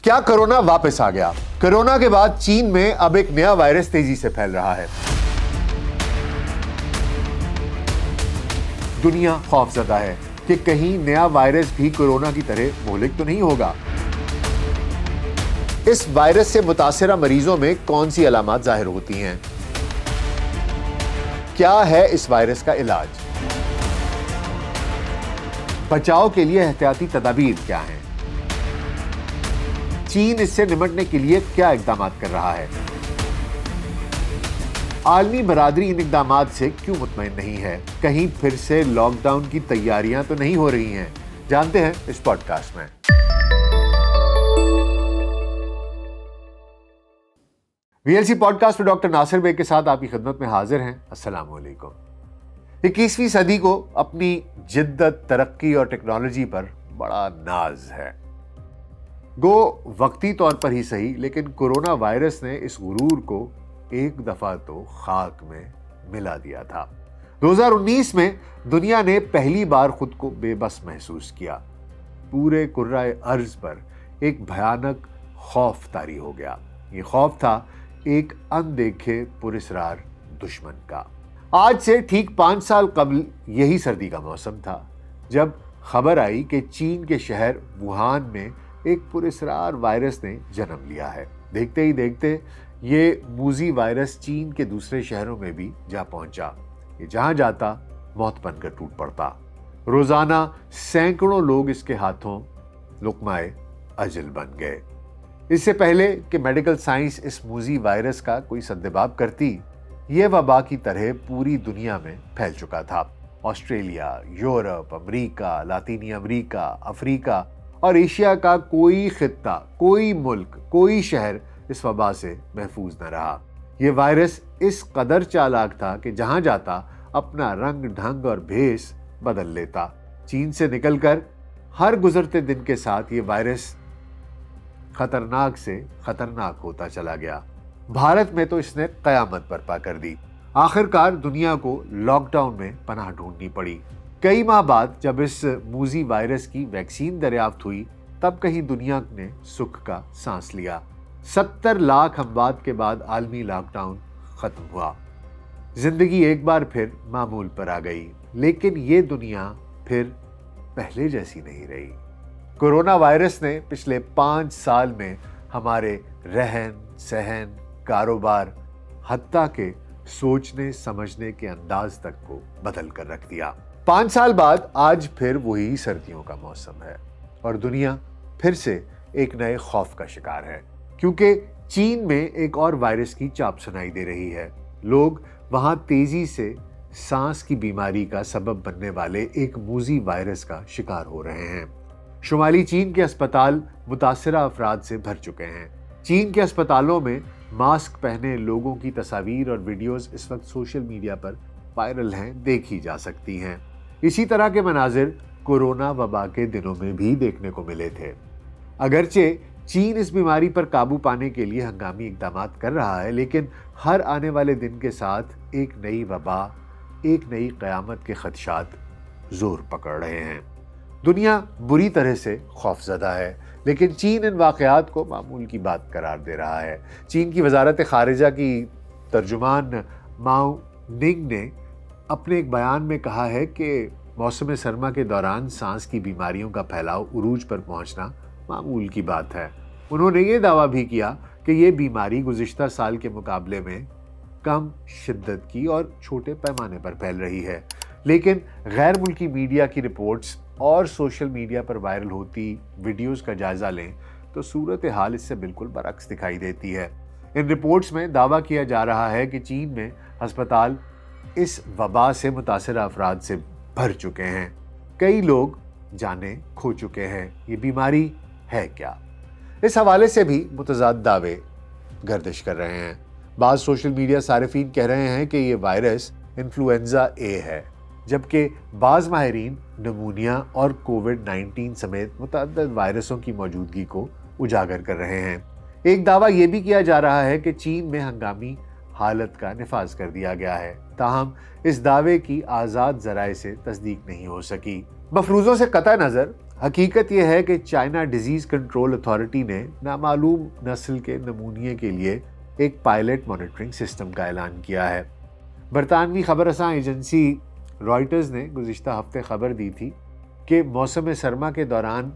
کیا کورونا واپس آ گیا؟ کورونا کے بعد چین میں اب ایک نیا وائرس تیزی سے پھیل رہا ہے۔ دنیا خوف زدہ ہے کہ کہیں نیا وائرس بھی کورونا کی طرح مہلک تو نہیں ہوگا۔ اس وائرس سے متاثرہ مریضوں میں کون سی علامات ظاہر ہوتی ہیں؟ کیا ہے اس وائرس کا علاج؟ بچاؤ کے لیے احتیاطی تدابیر کیا ہیں؟ چین اس سے نمٹنے کے لیے کیا اقدامات کر رہا ہے؟ عالمی برادری ان اقدامات سے کیوں مطمئن نہیں ہے؟ کہیں پھر سے لاک ڈاؤن کی تیاریاں تو نہیں ہو رہی ہیں؟ جانتے ہیں اس پوڈ کاسٹ میں۔ V L C podcast میں ڈاکٹر ناصر بیگ کے ساتھ آپ کی خدمت میں حاضر ہیں۔ السلام علیکم۔ 21ویں صدی کو اپنی جدت، ترقی اور ٹیکنالوجی پر بڑا ناز ہے۔ گو وقتی طور پر ہی صحیح، لیکن کورونا وائرس نے اس غرور کو ایک دفعہ تو خاک میں ملا دیا تھا۔ 2019 میں دنیا نے پہلی بار خود کو بے بس محسوس کیا۔ پورے کرۂ ارض پر ایک بھیانک خوف طاری ہو گیا۔ یہ خوف تھا ایک اندیکھے پراسرار دشمن کا۔ آج سے ٹھیک 5 سال قبل یہی سردی کا موسم تھا جب خبر آئی کہ چین کے شہر ووہان میں ایک پراسرار وائرس نے جنم لیا ہے۔ دیکھتے ہی دیکھتے یہ موذی وائرس چین کے دوسرے شہروں میں بھی جا پہنچا۔ یہ جہاں جاتا موت بن کر ٹوٹ پڑتا۔ روزانہ سینکڑوں لوگ اس کے ہاتھوں لقمہ اجل بن گئے۔ اس سے پہلے کہ میڈیکل سائنس اس موذی وائرس کا کوئی سدباب کرتی، یہ وبا کی طرح پوری دنیا میں پھیل چکا تھا۔ آسٹریلیا، یورپ، امریکہ، لاطینی امریکہ، افریقہ اور ایشیا کا کوئی خطہ، کوئی ملک، کوئی شہر اس وبا سے محفوظ نہ رہا۔ یہ وائرس اس قدر چالاک تھا کہ جہاں جاتا اپنا رنگ، ڈھنگ اور بھیس بدل لیتا۔ چین سے نکل کر ہر گزرتے دن کے ساتھ یہ وائرس خطرناک سے خطرناک ہوتا چلا گیا۔ بھارت میں تو اس نے قیامت برپا کر دی۔ آخرکار دنیا کو لاک ڈاؤن میں پناہ ڈھونڈنی پڑی۔ کئی ماہ بعد جب اس موذی وائرس کی ویکسین دریافت ہوئی، تب کہیں دنیا نے سکھ کا سانس لیا۔ 70 لاکھ اموات کے بعد عالمی لاک ڈاؤن ختم ہوا۔ زندگی ایک بار پھر معمول پر آ گئی، لیکن یہ دنیا پھر پہلے جیسی نہیں رہی۔ کورونا وائرس نے پچھلے 5 سال میں ہمارے رہن سہن، کاروبار، حتیٰ کہ سوچنے سمجھنے کے انداز تک کو بدل کر رکھ دیا۔ 5 سال بعد آج پھر وہی سردیوں کا موسم ہے اور دنیا پھر سے ایک نئے خوف کا شکار ہے، کیونکہ چین میں ایک اور وائرس کی چاپ سنائی دے رہی ہے۔ لوگ وہاں تیزی سے سانس کی بیماری کا سبب بننے والے ایک موذی وائرس کا شکار ہو رہے ہیں۔ شمالی چین کے اسپتال متاثرہ افراد سے بھر چکے ہیں۔ چین کے اسپتالوں میں ماسک پہنے لوگوں کی تصاویر اور ویڈیوز اس وقت سوشل میڈیا پر وائرل ہیں، دیکھی جا سکتی ہیں۔ اسی طرح کے مناظر کورونا وبا کے دنوں میں بھی دیکھنے کو ملے تھے۔ اگرچہ چین اس بیماری پر قابو پانے کے لیے ہنگامی اقدامات کر رہا ہے، لیکن ہر آنے والے دن کے ساتھ ایک نئی وبا، ایک نئی قیامت کے خدشات زور پکڑ رہے ہیں۔ دنیا بری طرح سے خوف زدہ ہے، لیکن چین ان واقعات کو معمول کی بات قرار دے رہا ہے۔ چین کی وزارت خارجہ کی ترجمان ماؤ ننگ نے اپنے ایک بیان میں کہا ہے کہ موسم سرما کے دوران سانس کی بیماریوں کا پھیلاؤ عروج پر پہنچنا معمول کی بات ہے۔ انہوں نے یہ دعویٰ بھی کیا کہ یہ بیماری گزشتہ سال کے مقابلے میں کم شدت کی اور چھوٹے پیمانے پر پھیل رہی ہے، لیکن غیر ملکی میڈیا کی رپورٹس اور سوشل میڈیا پر وائرل ہوتی ویڈیوز کا جائزہ لیں تو صورتحال اس سے بالکل برعکس دکھائی دیتی ہے۔ ان رپورٹس میں دعویٰ کیا جا رہا ہے کہ چین میں ہسپتال اس وبا سے متاثرہ افراد سے بھر چکے ہیں۔ کئی لوگ جانیں کھو چکے ہیں۔ یہ بیماری ہے کیا؟ اس حوالے سے بھی متضاد دعوے گردش کر رہے ہیں۔ بعض سوشل میڈیا صارفین کہہ رہے ہیں کہ یہ وائرس انفلوئنزا اے ہے، جبکہ بعض ماہرین نمونیا اور کووڈ-19 سمیت متعدد وائرسوں کی موجودگی کو اجاگر کر رہے ہیں۔ ایک دعویٰ یہ بھی کیا جا رہا ہے کہ چین میں ہنگامی حالت کا نفاذ کر دیا گیا ہے، تاہم اس دعوے کی آزاد ذرائع سے تصدیق نہیں ہو سکی۔ مفروضوں سے قطع نظر حقیقت یہ ہے کہ چائنا ڈیزیز کنٹرول اتھارٹی نے نامعلوم نسل کے نمونیے کے لیے ایک پائلٹ مانیٹرنگ سسٹم کا اعلان کیا ہے۔ برطانوی خبر رساں ایجنسی رائٹرز نے گزشتہ ہفتے خبر دی تھی کہ موسم سرما کے دوران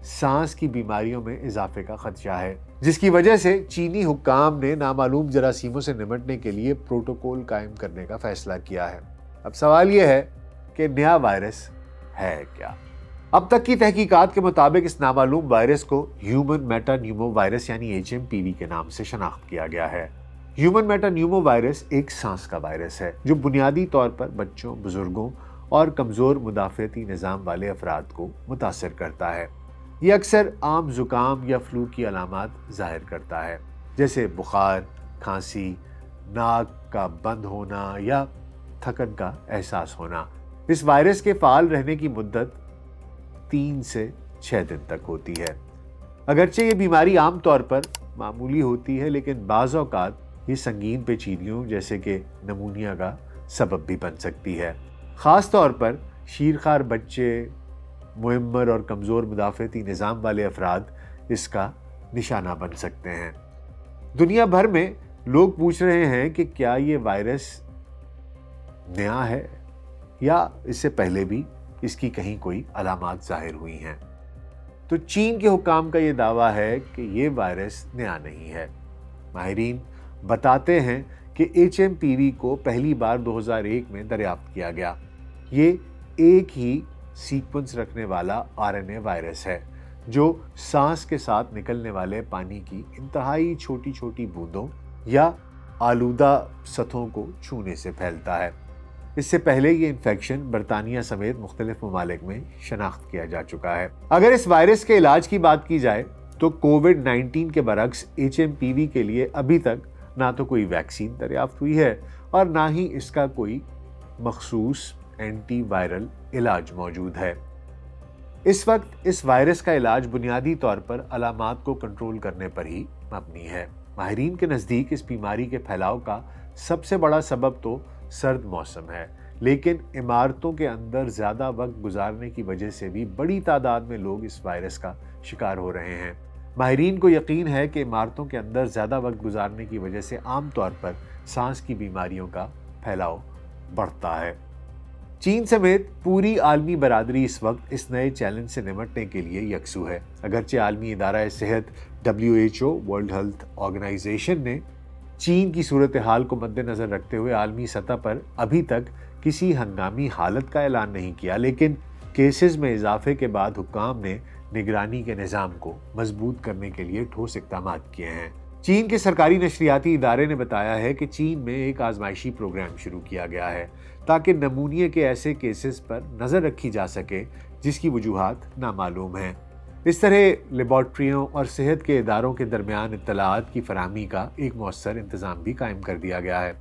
سانس کی بیماریوں میں اضافے کا خدشہ ہے، جس کی وجہ سے چینی حکام نے نامعلوم جراثیموں سے نمٹنے کے لیے پروٹوکول قائم کرنے کا فیصلہ کیا ہے۔ اب سوال یہ ہے کہ نیا وائرس ہے کیا؟ اب تک کی تحقیقات کے مطابق اس نامعلوم وائرس کو ہیومن میٹا نیومو وائرس یعنی HMPV کے نام سے شناخت کیا گیا ہے۔ ہیومن میٹا نیومو وائرس ایک سانس کا وائرس ہے جو بنیادی طور پر بچوں، بزرگوں اور کمزور مدافعتی نظام والے افراد کو متاثر کرتا ہے۔ یہ اکثر عام زکام یا فلو کی علامات ظاہر کرتا ہے، جیسے بخار، کھانسی، ناک کا بند ہونا یا تھکن کا احساس ہونا۔ اس وائرس کے فعال رہنے کی مدت 3 سے 6 دن تک ہوتی ہے۔ اگرچہ یہ بیماری عام طور پر معمولی ہوتی ہے، لیکن بعض اوقات یہ سنگین پیچیدگیوں جیسے کہ نمونیا کا سبب بھی بن سکتی ہے۔ خاص طور پر شیرخوار بچے، معمر اور کمزور مدافعتی نظام والے افراد اس کا نشانہ بن سکتے ہیں۔ دنیا بھر میں لوگ پوچھ رہے ہیں کہ کیا یہ وائرس نیا ہے یا اس سے پہلے بھی اس کی کہیں کوئی علامات ظاہر ہوئی ہیں۔ تو چین کے حکام کا یہ دعویٰ ہے کہ یہ وائرس نیا نہیں ہے۔ ماہرین بتاتے ہیں کہ HMPV کو پہلی بار 2001 میں دریافت کیا گیا۔ یہ ایک ہی سیکوینس رکھنے والا RNA وائرس ہے جو سانس کے ساتھ نکلنے والے پانی کی انتہائی چھوٹی چھوٹی بوندوں یا آلودہ سطحوں کو چھونے سے پھیلتا ہے۔ اس سے پہلے یہ انفیکشن برطانیہ سمیت مختلف ممالک میں شناخت کیا جا چکا ہے۔ اگر اس وائرس کے علاج کی بات کی جائے تو کووڈ-19 کے برعکس HMPV کے لیے ابھی تک نہ تو کوئی ویکسین دریافت ہوئی ہے اور نہ ہی اس کا کوئی مخصوص اینٹی وائرل علاج موجود ہے۔ اس وقت اس وائرس کا علاج بنیادی طور پر علامات کو کنٹرول کرنے پر ہی مبنی ہے۔ ماہرین کے نزدیک اس بیماری کے پھیلاؤ کا سب سے بڑا سبب تو سرد موسم ہے، لیکن عمارتوں کے اندر زیادہ وقت گزارنے کی وجہ سے بھی بڑی تعداد میں لوگ اس وائرس کا شکار ہو رہے ہیں۔ ماہرین کو یقین ہے کہ عمارتوں کے اندر زیادہ وقت گزارنے کی وجہ سے عام طور پر سانس کی بیماریوں کا پھیلاؤ بڑھتا ہے۔ چین سمیت پوری عالمی برادری اس وقت اس نئے چیلنج سے نمٹنے کے لیے یکسو ہے۔ اگرچہ عالمی ادارہ صحت WHO ورلڈ ہیلتھ آرگنائزیشن نے چین کی صورتحال کو مد نظر رکھتے ہوئے عالمی سطح پر ابھی تک کسی ہنگامی حالت کا اعلان نہیں کیا، لیکن کیسز میں اضافے کے بعد حکام نے نگرانی کے نظام کو مضبوط کرنے کے لیے ٹھوس اقدامات کیے ہیں۔ چین کے سرکاری نشریاتی ادارے نے بتایا ہے کہ چین میں ایک آزمائشی پروگرام شروع کیا گیا ہے تاکہ نمونیے کے ایسے کیسز پر نظر رکھی جا سکے جس کی وجوہات نامعلوم ہیں۔ اس طرح لیبارٹریوں اور صحت کے اداروں کے درمیان اطلاعات کی فراہمی کا ایک مؤثر انتظام بھی قائم کر دیا گیا ہے۔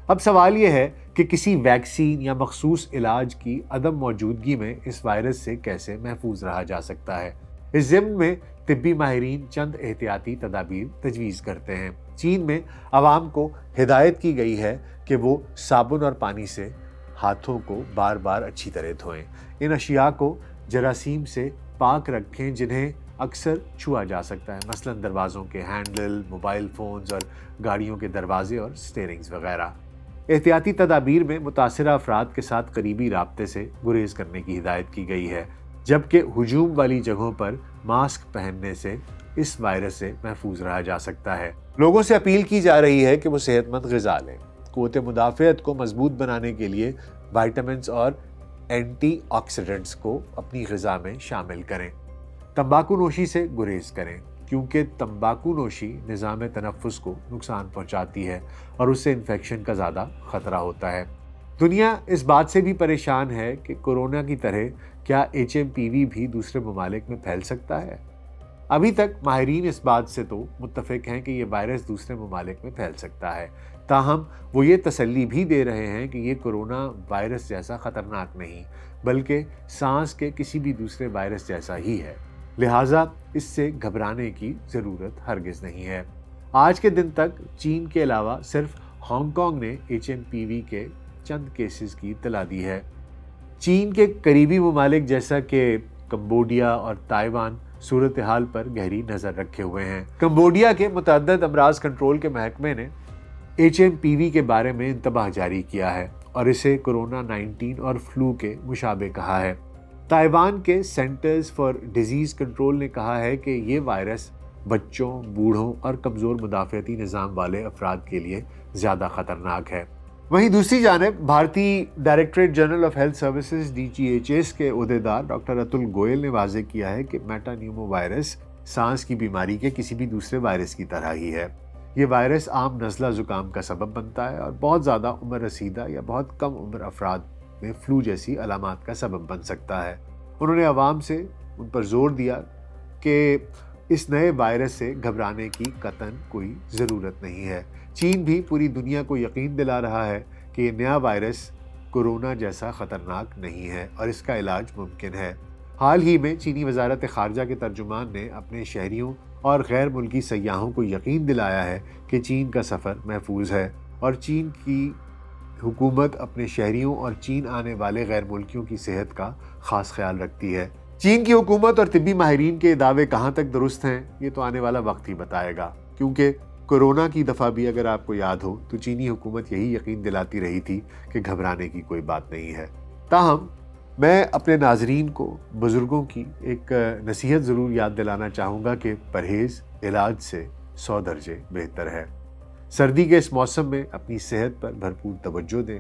اب سوال یہ ہے کہ کسی ویکسین یا مخصوص علاج کی عدم موجودگی میں اس وائرس سے کیسے محفوظ رہا جا سکتا ہے۔ اس ضمن میں طبی ماہرین چند احتیاطی تدابیر تجویز کرتے ہیں۔ چین میں عوام کو ہدایت کی گئی ہے کہ وہ صابن اور پانی سے ہاتھوں کو بار بار اچھی طرح دھوئیں۔ ان اشیاء کو جراثیم سے پاک رکھیں جنہیں اکثر چھوا جا سکتا ہے، مثلا دروازوں کے ہینڈل، موبائل فونز اور گاڑیوں کے دروازے اور سٹیئرنگز وغیرہ۔ احتیاطی تدابیر میں متاثرہ افراد کے ساتھ قریبی رابطے سے گریز کرنے کی ہدایت کی گئی ہے، جبکہ ہجوم والی جگہوں پر ماسک پہننے سے اس وائرس سے محفوظ رہا جا سکتا ہے۔ لوگوں سے اپیل کی جا رہی ہے کہ وہ صحت مند غذا لیں، قوت مدافعت کو مضبوط بنانے کے لیے وائٹامنز اور اینٹی آکسیڈنٹس کو اپنی غذا میں شامل کریں۔ تمباکو نوشی سے گریز کریں کیونکہ تمباکو نوشی نظام تنفس کو نقصان پہنچاتی ہے اور اس سے انفیکشن کا زیادہ خطرہ ہوتا ہے۔ دنیا اس بات سے بھی پریشان ہے کہ کورونا کی طرح کیا HMPV بھی دوسرے ممالک میں پھیل سکتا ہے۔ ابھی تک ماہرین اس بات سے تو متفق ہیں کہ یہ وائرس دوسرے ممالک میں پھیل سکتا ہے، تاہم وہ یہ تسلی بھی دے رہے ہیں کہ یہ کورونا وائرس جیسا خطرناک نہیں بلکہ سانس کے کسی بھی دوسرے وائرس جیسا ہی ہے، لہٰذا اس سے گھبرانے کی ضرورت ہرگز نہیں ہے۔ آج کے دن تک چین کے علاوہ صرف ہانگ کانگ نے HMPV کے چند کیسز کی اطلاع دی ہے۔ چین کے قریبی ممالک جیسا کہ کمبوڈیا اور تائیوان صورتحال پر گہری نظر رکھے ہوئے ہیں۔ کمبوڈیا کے متعدد امراض کنٹرول کے محکمے نے HMPV کے بارے میں انتباہ جاری کیا ہے اور اسے کورونا 19 اور فلو کے مشابہ کہا ہے۔ تائیوان کے سینٹرز فار ڈیزیز کنٹرول نے کہا ہے کہ یہ وائرس بچوں، بوڑھوں اور کمزور مدافعتی نظام والے افراد کے لیے زیادہ خطرناک ہے۔ وہیں دوسری جانب بھارتی directorate general of health services DGHS کے عہدیدار ڈاکٹر اتل گوئل نے واضح کیا ہے کہ میٹا نیومو وائرس سانس کی بیماری کے کسی بھی دوسرے وائرس کی طرح ہی ہے۔ یہ وائرس عام نزلہ زکام کا سبب بنتا ہے اور بہت زیادہ عمر رسیدہ یا بہت کم عمر افراد میں فلو جیسی علامات کا سبب بن سکتا ہے۔ انہوں نے عوام سے ان پر زور دیا کہ اس نئے وائرس سے گھبرانے کی قطعاً کوئی ضرورت نہیں ہے۔ چین بھی پوری دنیا کو یقین دلا رہا ہے کہ یہ نیا وائرس کورونا جیسا خطرناک نہیں ہے اور اس کا علاج ممکن ہے۔ حال ہی میں چینی وزارت خارجہ کے ترجمان نے اپنے شہریوں اور غیر ملکی سیاحوں کو یقین دلایا ہے کہ چین کا سفر محفوظ ہے اور چین کی حکومت اپنے شہریوں اور چین آنے والے غیر ملکیوں کی صحت کا خاص خیال رکھتی ہے۔ چین کی حکومت اور طبی ماہرین کے دعوے کہاں تک درست ہیں یہ تو آنے والا وقت ہی بتائے گا، کیونکہ کورونا کی دفعہ بھی اگر آپ کو یاد ہو تو چینی حکومت یہی یقین دلاتی رہی تھی کہ گھبرانے کی کوئی بات نہیں ہے۔ تاہم میں اپنے ناظرین کو بزرگوں کی ایک نصیحت ضرور یاد دلانا چاہوں گا کہ پرہیز علاج سے 100 درجے بہتر ہے۔ سردی کے اس موسم میں اپنی صحت پر بھرپور توجہ دیں،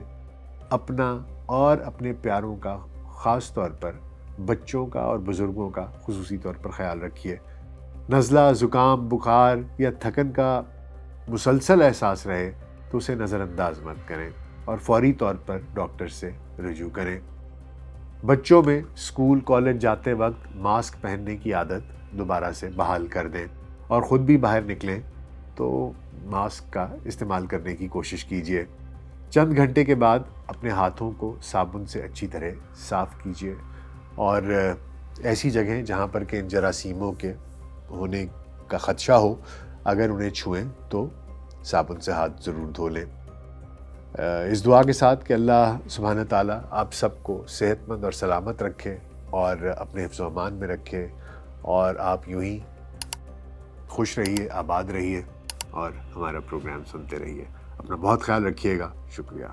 اپنا اور اپنے پیاروں کا، خاص طور پر بچوں کا اور بزرگوں کا خصوصی طور پر خیال رکھیے۔ نزلہ، زکام، بخار یا تھکن کا مسلسل احساس رہے تو اسے نظر انداز مت کریں اور فوری طور پر ڈاکٹر سے رجوع کریں۔ بچوں میں اسکول، کالج جاتے وقت ماسک پہننے کی عادت دوبارہ سے بحال کر دیں اور خود بھی باہر نکلیں تو ماسک کا استعمال کرنے کی کوشش کیجیے۔ چند گھنٹے کے بعد اپنے ہاتھوں کو صابن سے اچھی طرح صاف کیجیے اور ایسی جگہیں جہاں پر کہ ان جراثیموں کے ہونے کا خدشہ ہو، اگر انہیں چھوئیں تو صابن سے ہاتھ ضرور دھو لیں۔ اس دعا کے ساتھ کہ اللہ سبحانہ تعالیٰ آپ سب کو صحت مند اور سلامت رکھے اور اپنے حفظ و امان میں رکھے، اور آپ یوں ہی خوش رہیے، آباد رہیے اور ہمارا پروگرام سنتے رہیے۔ اپنا بہت خیال رکھیے گا۔ شکریہ۔